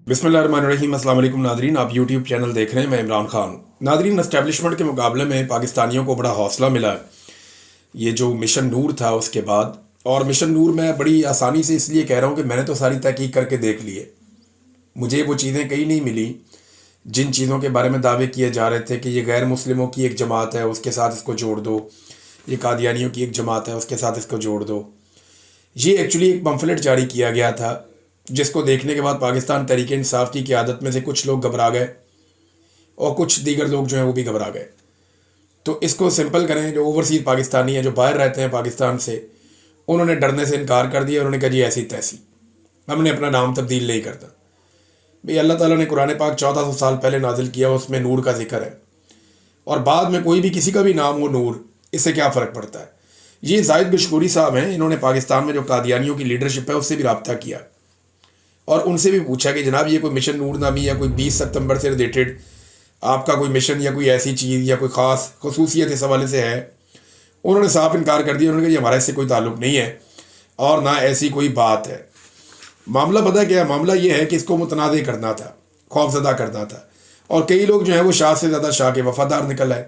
बिस्मिल्लाहिर्रहमानिर्रहीम। अस्सलाम वालेकुम नादरीन, आप यूट्यूब चैनल देख रहे हैं। मैं इमरान खान। नादरीन, एस्टेब्लिशमेंट के मुकाबले में पाकिस्तानियों को बड़ा हौसला मिला है ये जो मिशन नूर था उसके बाद। और मिशन नूर मैं बड़ी आसानी से इसलिए कह रहा हूँ कि मैंने तो सारी तहकीक करके देख ली है। मुझे वो चीज़ें कहीं नहीं मिली जिन चीज़ों के बारे में दावे किए जा रहे थे कि ये गैर मुस्लिमों की एक जमात है, उसके साथ इसको जोड़ दो, ये कादियानियों की एक जमात है, उसके साथ इसको जोड़ दो। ये एक्चुअली एक पम्फलेट जारी किया गया था जिसको देखने के बाद पाकिस्तान तहरीक इंसाफ की क़यादत में से कुछ लोग घबरा गए और कुछ दीगर लोग जो हैं वो भी घबरा गए। तो इसको सिंपल करें, जो ओवरसीज़ पाकिस्तानी हैं जो बाहर रहते हैं पाकिस्तान से, उन्होंने डरने से इनकार कर दिया। उन्होंने कहा जी ऐसी तैसी, हमने अपना नाम तब्दील नहीं करता। भाई अल्लाह ताला ने कुरान पाक 1400 साल पहले नाजिल किया, उसमें नूर का जिक्र है, और बाद में कोई भी किसी का भी नाम हो नूर, इससे क्या फ़र्क पड़ता है। ये जाहिद गशकोरी साहब हैं, इन्होंने पाकिस्तान में जो कादियानियों की लीडरशिप है उससे भी रब्ता किया और उनसे भी पूछा कि जनाब ये कोई मिशन नूर नामी या कोई 20 सितंबर से रिलेटेड आपका कोई मिशन या कोई ऐसी चीज़ या कोई ख़ास खसूसियत इस हवाले से है। उन्होंने साफ इनकार कर दिया। उन्होंने कहा हमारा इससे कोई ताल्लुक़ नहीं है और ना ऐसी कोई बात है। मामला पता क्या है? मामला ये है कि इसको मुतनाज़ करना था, खौफजदा करना था, और कई लोग जो हैं वो शाह से ज़्यादा शाह के वफ़ादार निकल आए।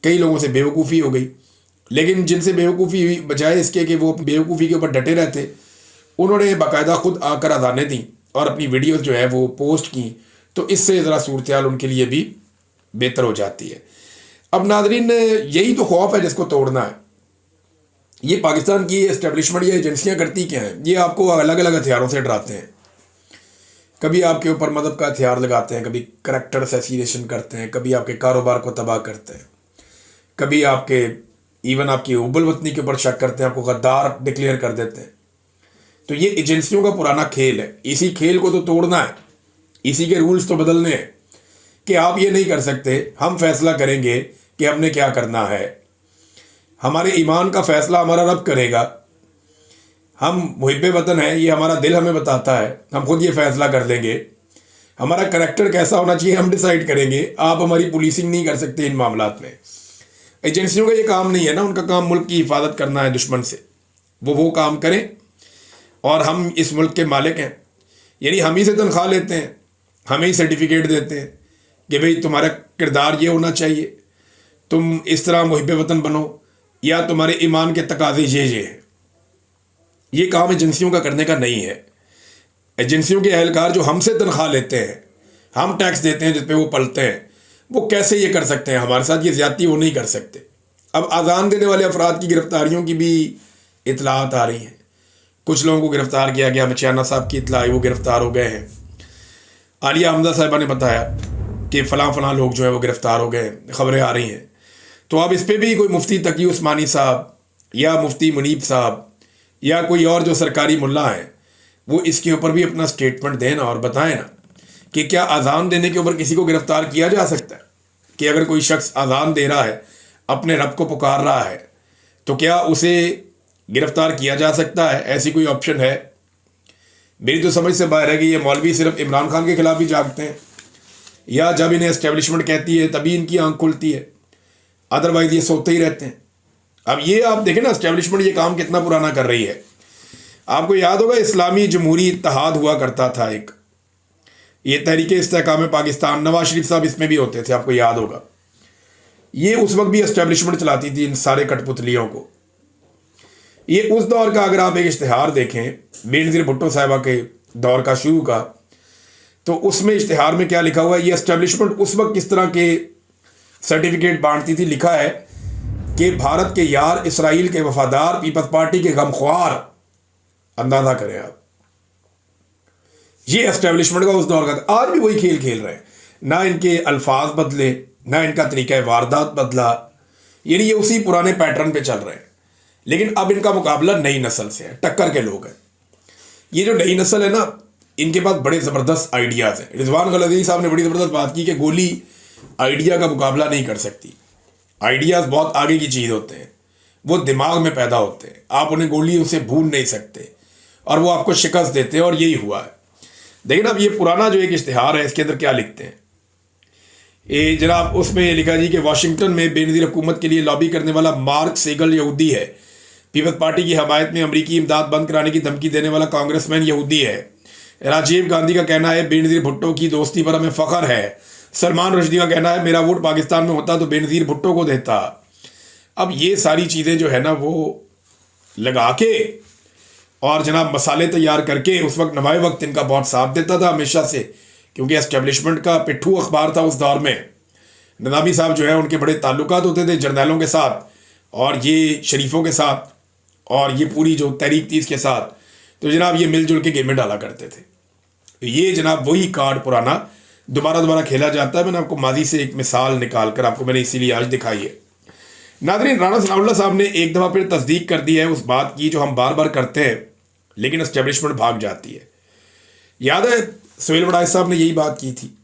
कई लोगों से बेवकूफ़ी हो गई, लेकिन जिनसे बेवकूफ़ी हुई, बजाय इसके कि वो बेवकूफ़ी के ऊपर डटे रहते, उन्होंने बाकायदा खुद आकर अजानें दी और अपनी वीडियोस जो है वो पोस्ट की। तो इससे ज़रा सूरत हाल उनके लिए भी बेहतर हो जाती है। अब नादरीन, यही तो खौफ है जिसको तोड़ना है। ये पाकिस्तान की एस्टेब्लिशमेंट या एजेंसियाँ करती क्या हैं? ये आपको अलग अलग हथियारों से डराते हैं। कभी आपके ऊपर मदद का हथियार लगाते हैं, कभी करैक्टर असैसिनेशन करते हैं, कभी आपके कारोबार को तबाह करते हैं, कभी आपके इवन आपकी उबल वतनी के ऊपर शक करते हैं, आपको गद्दार डिक्लेयर कर देते हैं। तो ये एजेंसियों का पुराना खेल है। इसी खेल को तो तोड़ना है, इसी के रूल्स तो बदलने हैं कि आप ये नहीं कर सकते, हम फैसला करेंगे कि हमने क्या करना है। हमारे ईमान का फैसला हमारा रब करेगा। हम मुहिब्बे वतन है, ये हमारा दिल हमें बताता है, हम खुद ये फैसला कर लेंगे। हमारा करैक्टर कैसा होना चाहिए हम डिसाइड करेंगे। आप हमारी पुलिसिंग नहीं कर सकते इन मामलात में। एजेंसियों का ये काम नहीं है ना, उनका काम मुल्क की हिफाजत करना है दुश्मन से। वो काम करें और हम इस मुल्क के मालिक हैं, यानी हम ही से तनख्वाह लेते हैं, हमें ही सर्टिफिकेट देते हैं कि भाई तुम्हारा किरदार ये होना चाहिए, तुम इस तरह मुहिब्बे वतन बनो, या तुम्हारे ईमान के तकाज़े ये हैं। ये काम एजेंसियों का करने का नहीं है। एजेंसियों के अहलकार जो हमसे तनख्वाह लेते हैं, हम टैक्स देते हैं जिस पे वो पलते हैं, वो कैसे ये कर सकते हैं? हमारे साथ ये ज़्यादती वो नहीं कर सकते। अब अजान देने वाले अफराद की गिरफ्तारियों की भी इतलात आ रही हैं। कुछ लोगों को गिरफ़्तार किया गया। मचियाना साहब की इतला आई, वो गिरफ़्तार हो गए हैं। आलिया हमजा साहिबा ने बताया कि फ़लाँ लोग जो है वो गिरफ़्तार हो गए, ख़बरें आ रही हैं। तो अब इस पर भी कोई मुफ्ती तकी उस्मानी साहब या मुफ्ती मुनीब साहब या कोई और जो सरकारी मुल्ला हैं, वो इसके ऊपर भी अपना स्टेटमेंट दें ना और बताएं ना कि क्या अजान देने के ऊपर किसी को गिरफ़्तार किया जा सकता है? कि अगर कोई शख्स अजान दे रहा है, अपने रब को पुकार रहा है, तो क्या उसे गिरफ्तार किया जा सकता है? ऐसी कोई ऑप्शन है? मेरी तो समझ से बाहर है कि ये मौलवी सिर्फ इमरान खान के खिलाफ ही जागते हैं, या जब इन्हें एस्टेब्लिशमेंट कहती है तभी इनकी आंख खुलती है, अदरवाइज ये सोते ही रहते हैं। अब ये आप देखें ना, एस्टेब्लिशमेंट ये काम कितना पुराना कर रही है। आपको याद होगा इस्लामी जमहूरी इत्तेहाद हुआ करता था एक, ये तहरीक इस्तेहकाम पाकिस्तान, नवाज शरीफ साहब इसमें भी होते थे, आपको याद होगा। ये उस वक्त भी एस्टेब्लिशमेंट चलाती थी इन सारे कठपुतलियों को। ये उस दौर का अगर आप एक इश्तिहार देखें, बेनज़ीर भुट्टो साहिबा के दौर का शुरू का, तो उसमें इश्तिहार में क्या लिखा हुआ है? ये एस्टेब्लिशमेंट उस वक्त किस तरह के सर्टिफिकेट बांटती थी। लिखा है कि भारत के यार, इसराइल के वफादार, पीपल्स पार्टी के गमख्वार। अंदाजा करें आप, ये एस्टेब्लिशमेंट का उस दौर का। आज भी वही खेल खेल रहे हैं, ना इनके अल्फाज बदले, ना इनका तरीका वारदात बदला, यानी ये उसी पुराने पैटर्न पे चल रहे हैं। लेकिन अब इनका मुकाबला नई नस्ल से है, टक्कर के लोग हैं। ये जो नई नस्ल है ना, इनके पास बड़े ज़बरदस्त आइडियाज़ हैं। रिजवान गलज़ी साहब ने बड़ी ज़बरदस्त बात की कि गोली आइडिया का मुकाबला नहीं कर सकती। आइडियाज़ बहुत आगे की चीज़ होते हैं, वो दिमाग में पैदा होते हैं, आप उन्हें गोली उसे भून नहीं सकते, और वो आपको शिकस्त देते हैं। और यही हुआ है। देखिए ना, अब ये पुराना जो एक इश्तिहार है, इसके अंदर क्या लिखते हैं? ये जनाब, उसमें ये लिखा जी कि वाशिंगटन में बेनज़ीर हुकूमत के लिए लॉबी करने वाला मार्क सेगल यहूदी है। पीपल्स पार्टी की हमायत में अमरीकी इमदाद बंद कराने की धमकी देने वाला कांग्रेसमैन यहूदी है। राजीव गांधी का कहना है बेनज़ीर भुट्टो की दोस्ती पर हमें फ़ख्र है। सलमान रुश्दी का कहना है मेरा वोट पाकिस्तान में होता तो बेनज़ीर भुट्टो को देता। अब ये सारी चीज़ें जो है ना वो लगा के और जनाब मसाले तैयार करके उस वक्त नवाए वक्त इनका बहुत साथ देता था हमेशा से, क्योंकि एस्टेब्लिशमेंट का पिट्ठू अखबार था उस दौर में। नदामी साहब जो है उनके बड़े ताल्लुकात होते थे जर्नैलों के साथ और ये शरीफों के साथ और ये पूरी जो तहरीक थी इसके साथ, तो जनाब ये मिलजुल के गेमें डाला करते थे। तो ये जनाब वही कार्ड पुराना दोबारा खेला जाता है। मैंने आपको माजी से एक मिसाल निकाल कर आपको मैंने इसीलिए आज दिखाई है। नाज़रीन, राणा सनाउल्लाह साहब ने एक दफ़ा फिर तस्दीक कर दी है उस बात की जो हम बार बार करते हैं लेकिन एस्टेब्लिशमेंट भाग जाती है। याद है सुहेल वड़ाइच साहब ने यही बात की थी,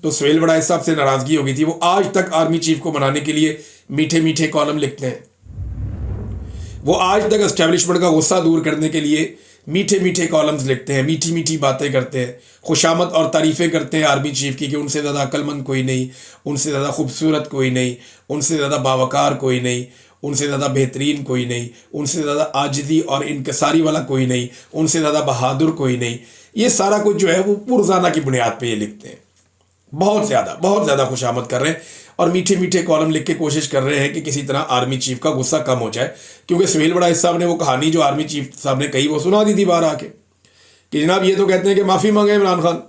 तो सुहेल वड़ाइच साहब से नाराज़गी हो गई थी। वो आज तक आर्मी चीफ को मनाने के लिए मीठे मीठे कॉलम लिखते हैं। वो आज तक एस्टेब्लिशमेंट का गुस्सा दूर करने के लिए मीठे मीठे कॉलम्स लिखते हैं, मीठी मीठी बातें करते हैं, खुशामद और तारीफ़ें करते हैं आर्मी चीफ की कि उनसे ज़्यादा अक्लमंद कोई नहीं, उनसे ज़्यादा खूबसूरत कोई नहीं, उनसे ज़्यादा बावकार कोई नहीं, उनसे ज़्यादा बेहतरीन कोई नहीं, उनसे ज़्यादा आजिज़ी और इनकसारी वाला कोई नहीं, उनसे ज़्यादा बहादुर कोई नहीं। ये सारा कुछ जो है वो पुरज़ाना की बुनियाद पर ये लिखते हैं। बहुत ज़्यादा खुशामद कर रहे हैं और मीठे मीठे कॉलम लिख के कोशिश कर रहे हैं कि किसी तरह आर्मी चीफ का गुस्सा कम हो जाए, क्योंकि सुहेल वड़ाइच साहब ने वो कहानी जो आर्मी चीफ साहब ने कही वो सुना दी थी बाहर आके कि जनाब ये तो कहते हैं कि माफ़ी मांगे इमरान खान।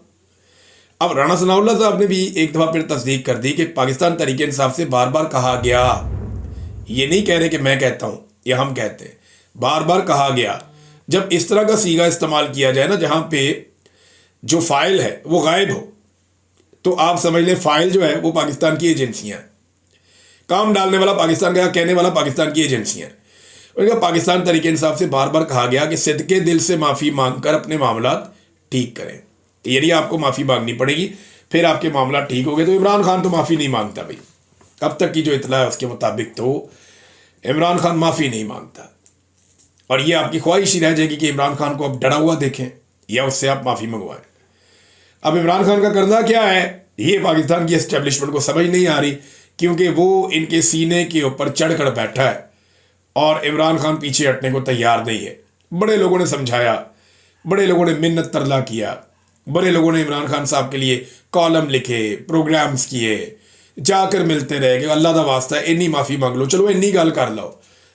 अब राणा सनाउल्लाह साहब ने भी एक दफ़ा फिर तस्दीक कर दी कि पाकिस्तान तहरीक इंसाफ से बार बार कहा गया, ये नहीं कह रहे कि मैं कहता हूँ, ये हम कहते हैं, बार बार कहा गया जब इस तरह का सीगा इस्तेमाल किया जाए ना जहाँ पे जो फाइल है वो गायब हो, तो आप समझ लें फाइल जो है वो पाकिस्तान की एजेंसियां हैं, काम डालने वाला पाकिस्तान का, कहने वाला पाकिस्तान की एजेंसियां हैं। उनका पाकिस्तान तहरीक इंसाफ से बार बार कहा गया कि सिद्के दिल से माफ़ी मांगकर अपने मामला ठीक करें, यदि आपको माफ़ी मांगनी पड़ेगी फिर आपके मामला ठीक हो गए। तो इमरान खान तो माफ़ी नहीं मांगता भाई, अब तक की जो इतला है उसके मुताबिक तो इमरान खान माफ़ी नहीं मांगता, और ये आपकी ख्वाहिश ही रह जाएगी कि इमरान खान को अब डरा हुआ देखें या उससे आप माफ़ी मंगवाएं। अब इमरान खान का करना क्या है ये पाकिस्तान की एस्टेब्लिशमेंट को समझ नहीं आ रही, क्योंकि वो इनके सीने के ऊपर चढ़कर बैठा है और इमरान खान पीछे हटने को तैयार नहीं है। बड़े लोगों ने समझाया, बड़े लोगों ने मिन्नत तरला किया, बड़े लोगों ने इमरान खान साहब के लिए कॉलम लिखे, प्रोग्राम्स किए, जाकर मिलते रहे कि अल्लाह दा वास्ता है इन्नी माफ़ी मांग लो, चलो इन्नी गल कर लो।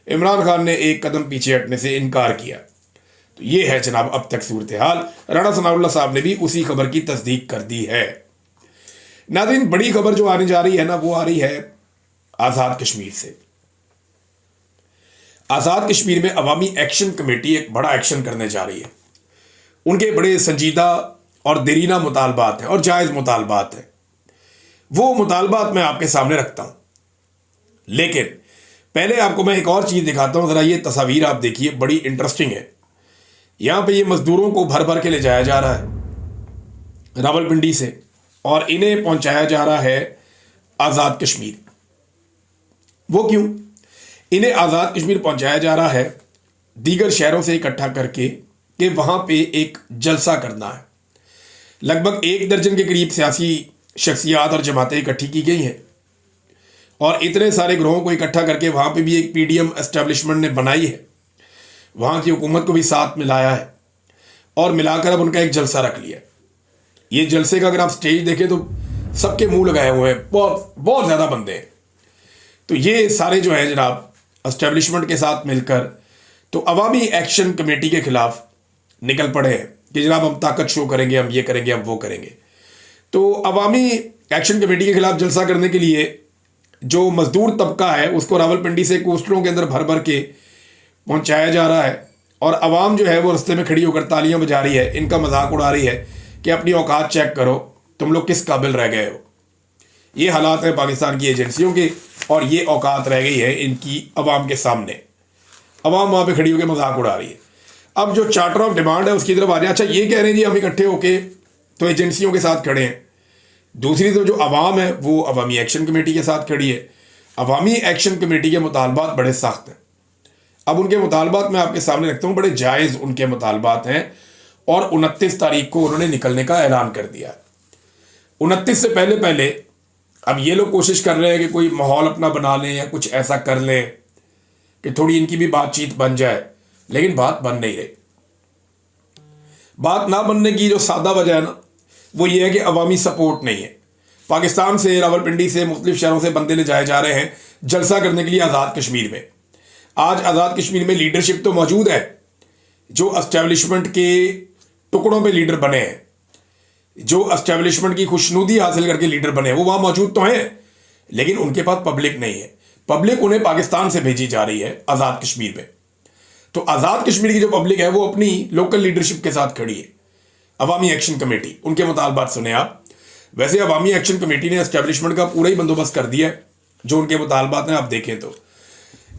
इमरान खान ने एक कदम पीछे हटने से इनकार किया। तो ये है जनाब अब तक सूरत हाल। राणा सनाउल्लाह साहब ने भी उसी खबर की तस्दीक कर दी है। नाज़रीन, बड़ी खबर जो आने जा रही है ना वो आ रही है आज़ाद कश्मीर से। आज़ाद कश्मीर में अवामी एक्शन कमेटी एक बड़ा एक्शन करने जा रही है। उनके बड़े संजीदा और देरीना मुतालबात हैं और जायज़ मुतालबात हैं। वो मुतालबात मैं आपके सामने रखता हूँ, लेकिन पहले आपको मैं एक और चीज़ दिखाता हूँ। ज़रा ये तस्वीर आप देखिए, बड़ी इंटरेस्टिंग है। यहाँ पे ये मज़दूरों को भर भर के ले जाया जा रहा है रावलपिंडी से और इन्हें पहुँचाया जा रहा है आज़ाद कश्मीर। वो क्यों? इन्हें आज़ाद कश्मीर पहुँचाया जा रहा है दीगर शहरों से इकट्ठा करके कि वहाँ पे एक जलसा करना है। लगभग 1 दर्जन के करीब सियासी शख्सियात और जमातें इकट्ठी की गई हैं और इतने सारे ग्रोहों को इकट्ठा करके वहाँ पे भी एक पीडीएम एस्टेब्लिशमेंट ने बनाई है, वहाँ की हुकूमत को भी साथ मिलाया है और मिलाकर अब उनका एक जलसा रख लिया। ये जलसे का अगर आप स्टेज देखें तो सबके मुंह लगाए हुए हैं, बहुत ज़्यादा बंदे हैं। तो ये सारे जो है जनाब एस्टेब्लिशमेंट के साथ मिलकर तो अवामी एक्शन कमेटी के खिलाफ निकल पड़े हैं कि जनाब हम ताकत शो करेंगे, हम ये करेंगे, हम वो करेंगे। तो अवामी एक्शन कमेटी के खिलाफ जलसा करने के लिए जो मजदूर तबका है उसको रावलपिंडी से कोस्टरों के अंदर भर भर के पहुंचाया जा रहा है और अवाम जो है वो रास्ते में खड़ी होकर तालियां बजा रही है, इनका मजाक उड़ा रही है कि अपनी औकात चेक करो, तुम लोग किस काबिल रह गए हो। ये हालात हैं पाकिस्तान की एजेंसियों के और ये औकात रह गई है इनकी अवाम के सामने। अवाम वहाँ पे खड़ी होकर मजाक उड़ा रही है। अब जो चार्टर ऑफ डिमांड है उसकी तरफ आ जाए। अच्छा, ये कह रहे हैं जी हम इकट्ठे होके तो एजेंसियों के साथ खड़े हैं। दूसरी तरफ जो अवाम है वो अवामी एक्शन कमेटी के साथ खड़ी है। अवामी एक्शन कमेटी के मुतालबात बड़े सख्त हैं। अब उनके मुतालबात मैं आपके सामने रखता हूँ, बड़े जायज़ उनके मुतालबात हैं और 29 तारीख को उन्होंने निकलने का ऐलान कर दिया। 29 से पहले अब ये लोग कोशिश कर रहे हैं कि कोई माहौल अपना बना लें या कुछ ऐसा कर लें कि थोड़ी इनकी भी बातचीत बन जाए, लेकिन बात बन नहीं रही। बात ना बनने की जो सादा वजह है ना, वो ये है कि अवामी सपोर्ट नहीं है। पाकिस्तान से, रावलपिंडी से, मुख्तलिफ शहरों से बंदे ले जाए जा रहे हैं जलसा करने के लिए आज़ाद कश्मीर में। आज आज़ाद कश्मीर में लीडरशिप तो मौजूद है, जो एस्टेब्लिशमेंट के टुकड़ों पे लीडर बने हैं, जो एस्टेब्लिशमेंट की खुशनुदी हासिल करके लीडर बने हैं, वो वहां मौजूद तो हैं, लेकिन उनके पास पब्लिक नहीं है। पब्लिक उन्हें पाकिस्तान से भेजी जा रही है आज़ाद कश्मीर में। तो आज़ाद कश्मीर की जो पब्लिक है वो अपनी लोकल लीडरशिप के साथ खड़ी है। अवामी एक्शन कमेटी, उनके मुतालबात सुने आप। वैसे अवामी एक्शन कमेटी ने एस्टेब्लिशमेंट का पूरा ही बंदोबस्त कर दिया है। जो उनके मुतालबात हैं आप देखें तो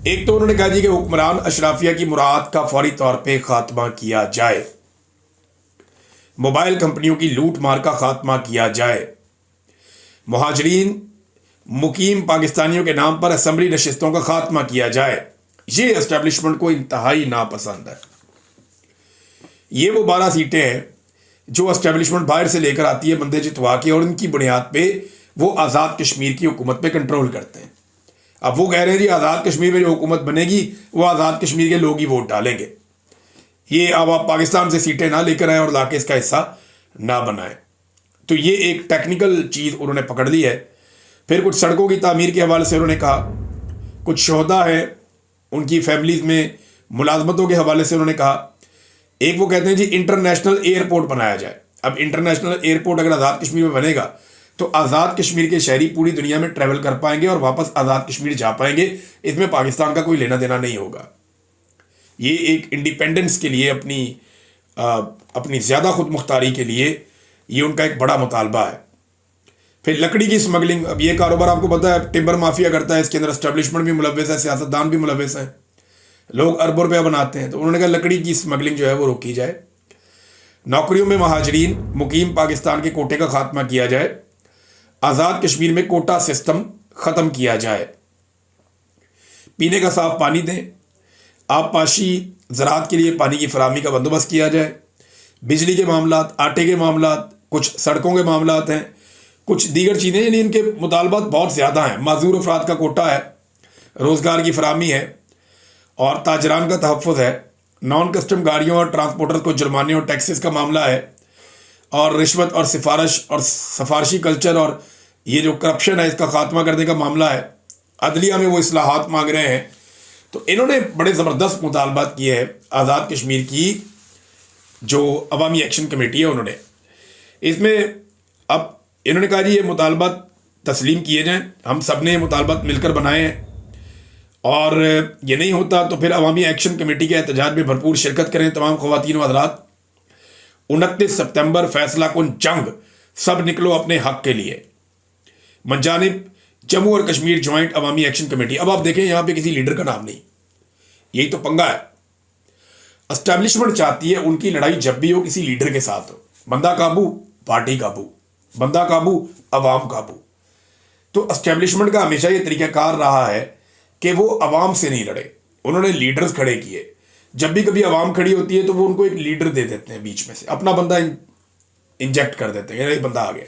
एक तो उन्होंने कहा जी कि हुक्मरान अशराफिया की मुराद का फौरी तौर पर खात्मा किया जाए, मोबाइल कंपनियों की लूट मार का खात्मा किया जाए, मुहाजिरीन मुकीम पाकिस्तानियों के नाम पर असेंबली नशिस्तों का खात्मा किया जाए। ये एस्टेब्लिशमेंट को इंतहाई नापसंद है। ये वो 12 सीटें हैं जो एस्टेब्लिशमेंट बाहर से लेकर आती है बंदे जितवा के, और इनकी बुनियाद पे वो आज़ाद कश्मीर की हुकूमत पे कंट्रोल करते हैं। अब वो कह रहे हैं जी आज़ाद कश्मीर में जो हुकूमत बनेगी वो आज़ाद कश्मीर के लोग ही वोट डालेंगे। ये अब आप पाकिस्तान से सीटें ना लेकर आए और लाके इसका हिस्सा ना बनाएं। तो ये एक टेक्निकल चीज़ उन्होंने पकड़ ली है। फिर कुछ सड़कों की तामीर के हवाले से उन्होंने कहा, कुछ शोहदा है उनकी फैमिलीज में मुलाजमतों के हवाले से उन्होंने कहा। एक वो कहते हैं जी इंटरनेशनल एयरपोर्ट बनाया जाए। अब इंटरनेशनल एयरपोर्ट अगर आज़ाद कश्मीर में बनेगा तो आज़ाद कश्मीर के शहरी पूरी दुनिया में ट्रैवल कर पाएंगे और वापस आज़ाद कश्मीर जा पाएंगे। इसमें पाकिस्तान का कोई लेना देना नहीं होगा। ये एक इंडिपेंडेंस के लिए, अपनी ज़्यादा खुद मुख्तारी के लिए ये उनका एक बड़ा मुतालबा है। फिर लकड़ी की स्मगलिंग, अब ये कारोबार आपको पता है टिम्बर माफिया करता है, इसके अंदर एस्टेब्लिशमेंट भी मुलव्वस है, सियासतदान भी मुलव्वस हैं, लोग अरबों रुपया बनाते हैं। तो उन्होंने कहा लकड़ी की स्मगलिंग जो है वो रोकी जाए, नौकरियों में महाजरीन मुकीम पाकिस्तान के कोटे का खात्मा किया जाए, आज़ाद कश्मीर में कोटा सिस्टम ख़त्म किया जाए, पीने का साफ पानी दें, आबपाशी ज़राअत के लिए पानी की फराहमी का बंदोबस्त किया जाए, बिजली के मामलात, आटे के मामलात, कुछ सड़कों के मामलात हैं, कुछ दीगर चीज़ें, यानी इनके मुतालबात बहुत ज़्यादा हैं। माजूर अफराद का कोटा है, रोज़गार की फराहमी है और ताजरान का तहफ़्फ़ुज़ है, नॉन कस्टम गाड़ियों और ट्रांसपोर्टर्स को जुर्माने और टैक्सेस का मामला है, और रिश्वत और सिफारिश और सफारशी कल्चर और ये जो करप्शन है इसका खात्मा करने का मामला है। अदलिया में वो इस्लाहात मांग रहे हैं। तो इन्होंने बड़े ज़बरदस्त मुतालबात किए हैं। आज़ाद कश्मीर की जो अवामी एक्शन कमेटी है उन्होंने इसमें, अब इन्होंने कहा जी ये मुतालबात तस्लीम किए जाएं, हम सब ने ये मुतालबात मिलकर बनाए हैं, और ये नहीं होता तो फिर अवामी एक्शन कमेटी के एहतजाज में भरपूर शिरकत करें तमाम ख़वातीन व हज़रात। 29 सितंबर फैसला कुन जंग, सब निकलो अपने हक के लिए, मंजानिब जम्मू और कश्मीर जॉइंट अवामी एक्शन कमेटी। अब आप देखें यहाँ पे किसी लीडर का नाम नहीं, यही तो पंगा है। एस्टैब्लिशमेंट चाहती है उनकी लड़ाई जब भी हो किसी लीडर के साथ हो, बंदा काबू पार्टी काबू, बंदा काबू अवाम काबू। तो एस्टेब्लिशमेंट का हमेशा ये तरीक़ाकार रहा है कि वो अवाम से नहीं लड़े, उन्होंने लीडर्स खड़े किए। जब भी कभी अवाम खड़ी होती है तो वो उनको एक लीडर दे देते हैं, बीच में से अपना बंदा इंजेक्ट कर देते हैं, एक बंदा आ गया,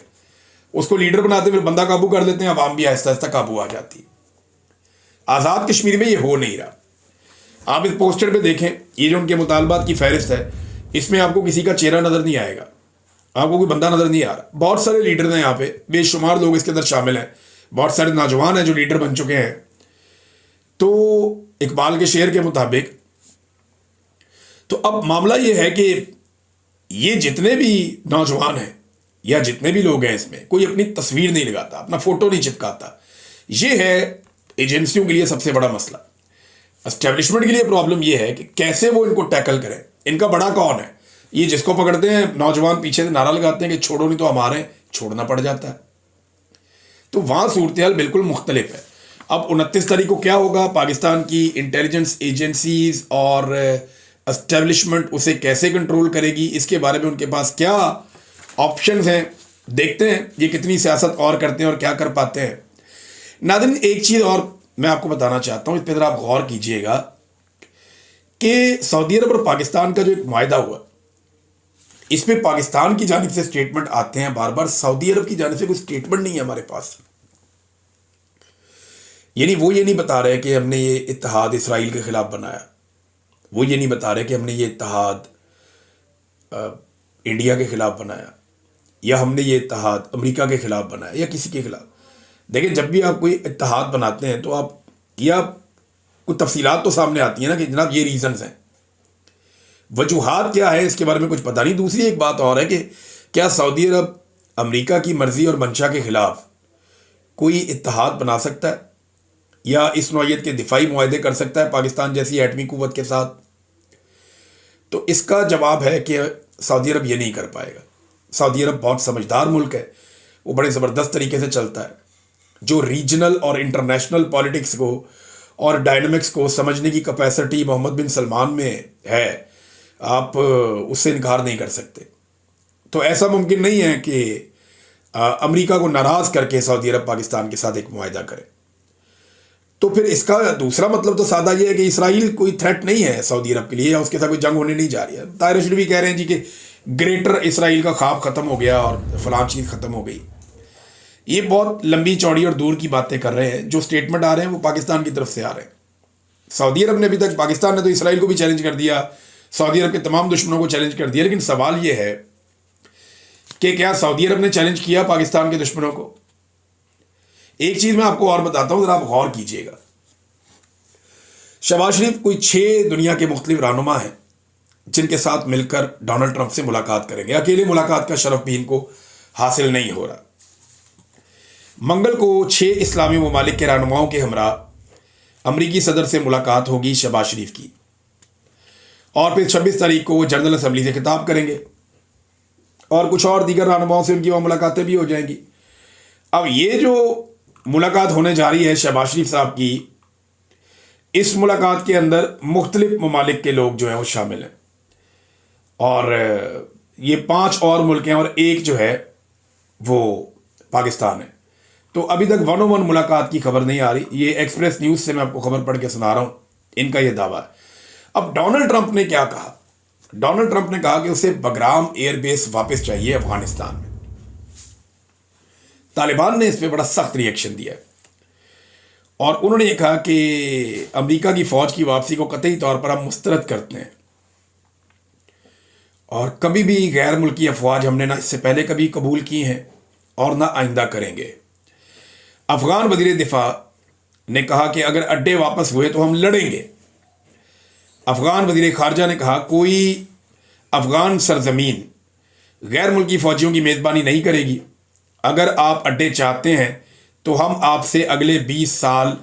उसको लीडर बनाते हैं, फिर बंदा काबू कर देते हैं, अवाम भी आहिस्ता आहिस्ता काबू आ जाती है। आज़ाद कश्मीर में ये हो नहीं रहा। आप इस पोस्टर पे देखें, ये जो उनके मुतालबात की फहरिस्त है, इसमें आपको किसी का चेहरा नज़र नहीं आएगा, आपको कोई बंदा नज़र नहीं आ रहा। बहुत सारे लीडर हैं यहाँ पे, बेशुमार लोग इसके अंदर शामिल हैं, बहुत सारे नौजवान हैं जो लीडर बन चुके हैं। तो इकबाल के शेर के मुताबिक, तो अब मामला ये है कि ये जितने भी नौजवान हैं या जितने भी लोग हैं, इसमें कोई अपनी तस्वीर नहीं लगाता, अपना फोटो नहीं चिपकाता। ये है एजेंसियों के लिए सबसे बड़ा मसला। एस्टेब्लिशमेंट के लिए प्रॉब्लम ये है कि कैसे वो इनको टैकल करें। इनका बड़ा कौन है? ये जिसको पकड़ते हैं नौजवान पीछे से नारा लगाते हैं कि छोड़ो नहीं तो हमारे, छोड़ना पड़ जाता है। तो वहाँ सूरत हाल बिल्कुल मुख्तलिफ है। अब 29 तारीख को क्या होगा, पाकिस्तान की इंटेलिजेंस एजेंसीज और एस्टेब्लिशमेंट उसे कैसे कंट्रोल करेगी, इसके बारे में उनके पास क्या ऑप्शंस हैं, देखते हैं ये कितनी सियासत और करते हैं और क्या कर पाते हैं। नाज़रीन, एक चीज़ और मैं आपको बताना चाहता हूँ, इस पर ज़रा आप गौर कीजिएगा कि सऊदी अरब और पाकिस्तान का जो एक मुआहदा हुआ, इसमें पाकिस्तान की जानिब से स्टेटमेंट आते हैं बार बार, सऊदी अरब की जानिब से कोई स्टेटमेंट नहीं है हमारे पास। यानी वो ये नहीं बता रहे कि हमने ये इत्तेहाद इसराइल के खिलाफ बनाया, वो ये नहीं बता रहे कि हमने ये इत्तेहाद इंडिया के खिलाफ बनाया, या हमने ये इत्तेहाद अमेरिका के खिलाफ बनाया, या किसी के खिलाफ। देखिए, जब भी आप कोई इत्तेहाद बनाते हैं तो आप या कुछ तफसीलात तो सामने आती है ना कि जनाब ये रीजंस हैं, वजूहात क्या है इसके बारे में कुछ पता नहीं। दूसरी एक बात और है कि क्या सऊदी अरब अमेरिका की मर्जी और मंशा के खिलाफ कोई इत्तेहाद बना सकता है या इस नौइयत के दिफाई मुआहदे कर सकता है पाकिस्तान जैसी एटमी कुव्वत के साथ? तो इसका जवाब है कि सऊदी अरब ये नहीं कर पाएगा। सऊदी अरब बहुत समझदार मुल्क है, वो बड़े ज़बरदस्त तरीके से चलता है। जो रीजनल और इंटरनेशनल पॉलिटिक्स को और डायनामिक्स को समझने की कैपेसिटी मोहम्मद बिन सलमान में है, आप उससे इनकार नहीं कर सकते। तो ऐसा मुमकिन नहीं है कि अमेरिका को नाराज़ करके सऊदी अरब पाकिस्तान के साथ एक मुआहदा करे। तो फिर इसका दूसरा मतलब तो सादा ये है कि इसराइल कोई थ्रेट नहीं है सऊदी अरब के लिए, या उसके साथ कोई जंग होने नहीं जा रही है। ताहिर अशरफी कह रहे हैं जी कि ग्रेटर इसराइल का ख्वाब ख़त्म हो गया और फलां चीज़ ख़त्म हो गई। ये बहुत लंबी चौड़ी और दूर की बातें कर रहे हैं। जो स्टेटमेंट आ रहे हैं वो पाकिस्तान की तरफ से आ रहे हैं। सऊदी अरब ने अभी तक, पाकिस्तान ने तो इसराइल को भी चैलेंज कर दिया, सऊदी अरब के तमाम दुश्मनों को चैलेंज कर दिया, लेकिन सवाल ये है कि क्या सऊदी अरब ने चैलेंज किया पाकिस्तान के दुश्मनों को? एक चीज़ मैं आपको और बताता हूँ, ज़रा आप गौर कीजिएगा। शहबाज शरीफ कोई 6 दुनिया के मुख्तलिफ रहनुमा हैं जिनके साथ मिलकर डोनाल्ड ट्रंप से मुलाकात करेंगे। अकेले मुलाकात का शरफ भी इनको हासिल नहीं हो रहा। मंगल को 6 इस्लामी ममालिक के रहनुमाओं के हमरा अमरीकी सदर से मुलाकात होगी शहबाज शरीफ की, और फिर 26 तारीख को वो जनरल असम्बली से खिताब करेंगे और कुछ और दीगर रहनुमाओं से उनकी वहाँ मुलाकातें भी हो जाएंगी। अब ये जो मुलाकात होने जा रही है शहबाज शरीफ साहब की, इस मुलाकात के अंदर मुख्तलिफ ममालिक के लोग जो हैं वो शामिल हैं, और ये 5 और मुल्क हैं और एक जो है वो पाकिस्तान है। तो अभी तक 1-on-1 मुलाकात की खबर नहीं आ रही। ये एक्सप्रेस न्यूज़ से मैं आपको खबर पढ़ के सुना रहा हूँ, इनका ये दावा है। अब डोनाल्ड ट्रंप ने क्या कहा? डोनाल्ड ट्रंप ने कहा कि उसे बगराम एयरबेस वापस चाहिए अफगानिस्तान में। तालिबान ने इस पर बड़ा सख्त रिएक्शन दिया और उन्होंने ये कहा कि अमेरिका की फौज की वापसी को कतई तौर पर हम मुस्तरद करते हैं, और कभी भी गैर मुल्की अफवाज हमने ना इससे पहले कभी कबूल की हैं और ना आइंदा करेंगे। अफगान वज़ीर दिफा ने कहा कि अगर अड्डे वापस हुए तो हम लड़ेंगे। अफगान वज़ीर खारजा ने कहा कोई अफगान सरजमीन गैर मुल्की फ़ौजियों की मेज़बानी नहीं करेगी। अगर आप अड्डे चाहते हैं तो हम आपसे अगले 20 साल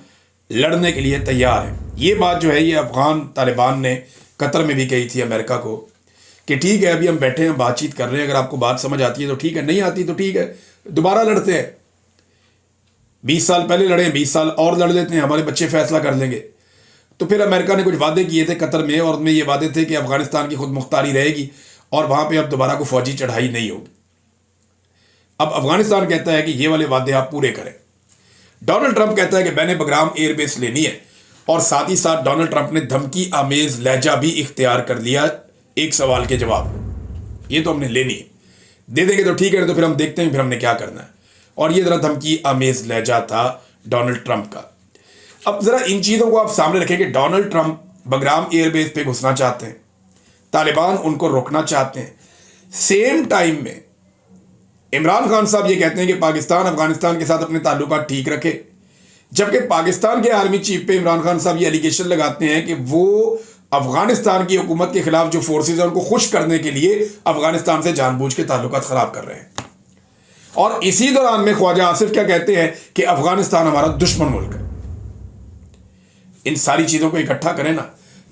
लड़ने के लिए तैयार हैं। ये बात जो है ये अफगान तालिबान ने कतर में भी कही थी अमेरिका को कि ठीक है, अभी हम बैठे हैं, बातचीत कर रहे हैं, अगर आपको बात समझ आती है तो ठीक है, नहीं आती तो ठीक है, दोबारा लड़ते हैं। 20 साल पहले लड़े, 20 साल और लड़ लेते हैं, हमारे बच्चे फैसला कर लेंगे। तो फिर अमेरिका ने कुछ वादे किए थे कतर में, और उनमें ये वादे थे कि अफगानिस्तान की खुद मुख्तारी रहेगी और वहाँ पे अब दोबारा को फौजी चढ़ाई नहीं होगी। अब अफगानिस्तान कहता है कि ये वाले वादे आप पूरे करें। डोनाल्ड ट्रंप कहता है कि मैंने बगराम एयरबेस लेनी है, और साथ ही साथ डोनाल्ड ट्रंप ने धमकी आमेज लहजा भी इख्तियार कर लिया एक सवाल के जवाब में। ये तो हमने लेनी है, दे देंगे तो ठीक है, तो फिर हम देखते हैं फिर हमने क्या करना है। और ये ज़रा धमकी आमेज लहजा था डोनाल्ड ट्रंप का। अब ज़रा इन चीज़ों को आप सामने रखें कि डोनाल्ड ट्रंप बगराम एयरबेस पे घुसना चाहते हैं, तालिबान उनको रोकना चाहते हैं। सेम टाइम में इमरान खान साहब ये कहते हैं कि पाकिस्तान अफगानिस्तान के साथ अपने ताल्लुकात ठीक रखे, जबकि पाकिस्तान के आर्मी चीफ पे इमरान खान साहब ये एलिगेशन लगाते हैं कि वो अफगानिस्तान की हुकूमत के खिलाफ जो फोर्सेज हैं उनको खुश करने के लिए अफगानिस्तान से जानबूझ के ताल्लुकात ख़राब कर रहे हैं। और इसी दौरान में ख्वाजा आसिफ क्या कहते हैं कि अफगानिस्तान हमारा दुश्मन मुल्क है। इन सारी चीज़ों को इकट्ठा करें ना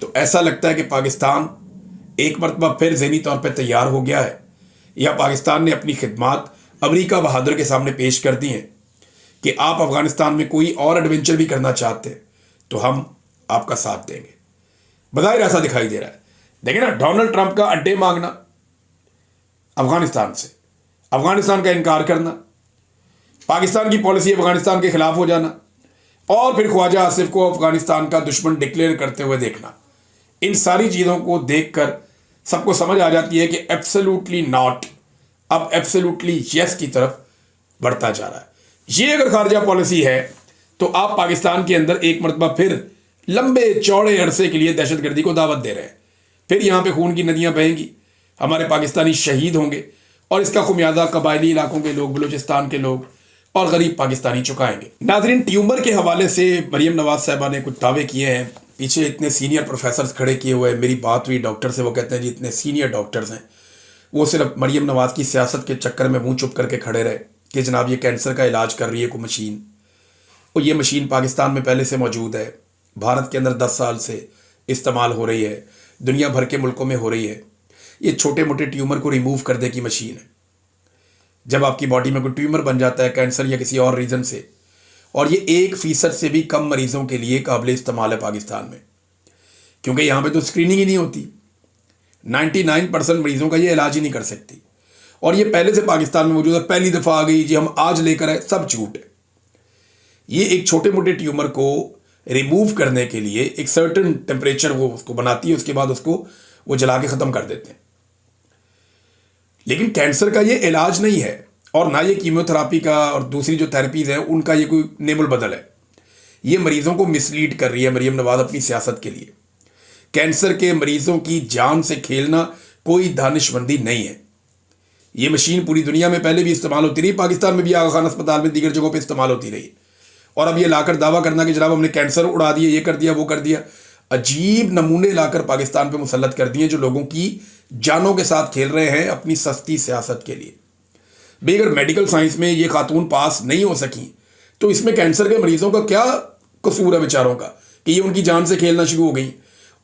तो ऐसा लगता है कि पाकिस्तान एक मरतबा फिर ज़हनी तौर पर तैयार हो गया है, या पाकिस्तान ने अपनी खिदमात अमरीका बहादुर के सामने पेश कर दी हैं कि आप अफगानिस्तान में कोई और एडवेंचर भी करना चाहते हैं तो हम आपका साथ देंगे। बज़ाहिर ऐसा दिखाई दे रहा है। देखिए ना, डोनाल्ड ट्रंप का अड्डे मांगना अफगानिस्तान से, अफगानिस्तान का इनकार करना, पाकिस्तान की पॉलिसी अफगानिस्तान के खिलाफ हो जाना, और फिर ख्वाजा आसिफ को अफगानिस्तान का दुश्मन डिक्लेयर करते हुए देखना। इन सारी चीज़ों को देखकर सबको समझ आ जाती है कि एब्सोल्युटली नॉट अब एब्सोल्युटली यस की तरफ बढ़ता जा रहा है। ये अगर खारजा पॉलिसी है तो आप पाकिस्तान के अंदर एक मरतबा फिर लंबे चौड़े अरसे के लिए दहशतगर्दी को दावत दे रहे हैं। फिर यहाँ पे खून की नदियाँ बहेंगी, हमारे पाकिस्तानी शहीद होंगे और इसका खुमियाजा कबायली इलाकों के लोग, बलूचिस्तान के लोग और गरीब पाकिस्तानी चुकाएंगे। नाजरीन, ट्यूमर के हवाले से मरीम नवाज साहबा ने कुछ दावे किए हैं। पीछे इतने सीनियर प्रोफेसर खड़े किए हुए हैं। मेरी बात हुई डॉक्टर से, वो कहते हैं जी इतने सीनियर डॉक्टर्स हैं, वो सिर्फ मरीम नवाज की सियासत के चक्कर में मुंह चुप करके खड़े रहे कि जनाब ये कैंसर का इलाज कर रही है कोई मशीन, और ये मशीन पाकिस्तान में पहले से मौजूद है, भारत के अंदर 10 साल से इस्तेमाल हो रही है, दुनिया भर के मुल्कों में हो रही है। ये छोटे मोटे ट्यूमर को रिमूव कर दे की मशीन है। जब आपकी बॉडी में कोई ट्यूमर बन जाता है कैंसर या किसी और रीज़न से, और ये 1% से भी कम मरीजों के लिए काबिल इस्तेमाल है पाकिस्तान में, क्योंकि यहाँ पे तो स्क्रीनिंग ही नहीं होती। 99% मरीजों का ये इलाज ही नहीं कर सकती, और ये पहले से पाकिस्तान में मौजूद है। पहली दफ़ा आ गई जी, हम आज लेकर आए, सब झूठ है। ये एक छोटे मोटे ट्यूमर को रिमूव करने के लिए एक सर्टेन टेम्परेचर वो उसको बनाती है, उसके बाद उसको वो जला के ख़त्म कर देते हैं। लेकिन कैंसर का ये इलाज नहीं है, और ना ये कीमोथेरापी का और दूसरी जो थेरेपीज़ हैं उनका ये कोई नेमुल बदल है। ये मरीजों को मिसलीड कर रही है मरीम नवाज अपनी सियासत के लिए। कैंसर के मरीजों की जान से खेलना कोई दानिशमंदी नहीं है। ये मशीन पूरी दुनिया में पहले भी इस्तेमाल होती रही, पाकिस्तान में भी आगा खान अस्पताल में दीगर जगहों पर इस्तेमाल होती रही, और अब ये लाकर दावा करना कि जनाब हमने कैंसर उड़ा दिया, ये कर दिया, वो कर दिया, अजीब नमूने लाकर पाकिस्तान पे मुसल्लत कर दिए जो लोगों की जानों के साथ खेल रहे हैं अपनी सस्ती सियासत के लिए। भाई अगर मेडिकल साइंस में ये खातून पास नहीं हो सकी तो इसमें कैंसर के मरीजों का क्या कसूर है बेचारों का कि ये उनकी जान से खेलना शुरू हो गई।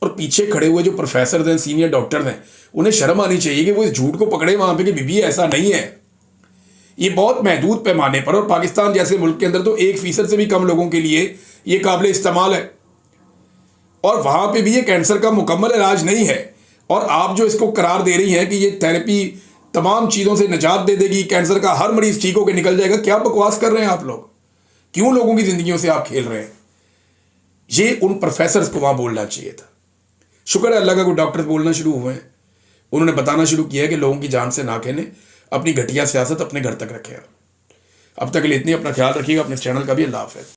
और पीछे खड़े हुए जो प्रोफेसर हैं, सीनियर डॉक्टर हैं, उन्हें शर्म आनी चाहिए कि वो इस झूठ को पकड़े वहां पे कि बीबी ऐसा नहीं है। ये बहुत महदूद पैमाने पर, और पाकिस्तान जैसे मुल्क के अंदर तो 1% से भी कम लोगों के लिए ये काबिल इस्तेमाल है, और वहां पे भी ये कैंसर का मुकम्मल इलाज नहीं है। और आप जो इसको करार दे रही हैं कि ये थेरेपी तमाम चीज़ों से निजात दे देगी, कैंसर का हर मरीज ठीक होकर निकल जाएगा, क्या बकवास कर रहे हैं आप लोग? क्यों लोगों की जिंदगियों से आप खेल रहे हैं? ये उन प्रोफेसर्स को वहां बोलना चाहिए था। शुक्र है अल्लाह का कोई डॉक्टर बोलना शुरू हुए हैं, उन्होंने बताना शुरू किया है कि लोगों की जान से ना खेलें, अपनी घटिया सियासत अपने घर तक रखें। अब तक के लिए इतनी, अपना ख्याल रखिएगा, अपने चैनल का भी। अल्लाह हाफ़िज़।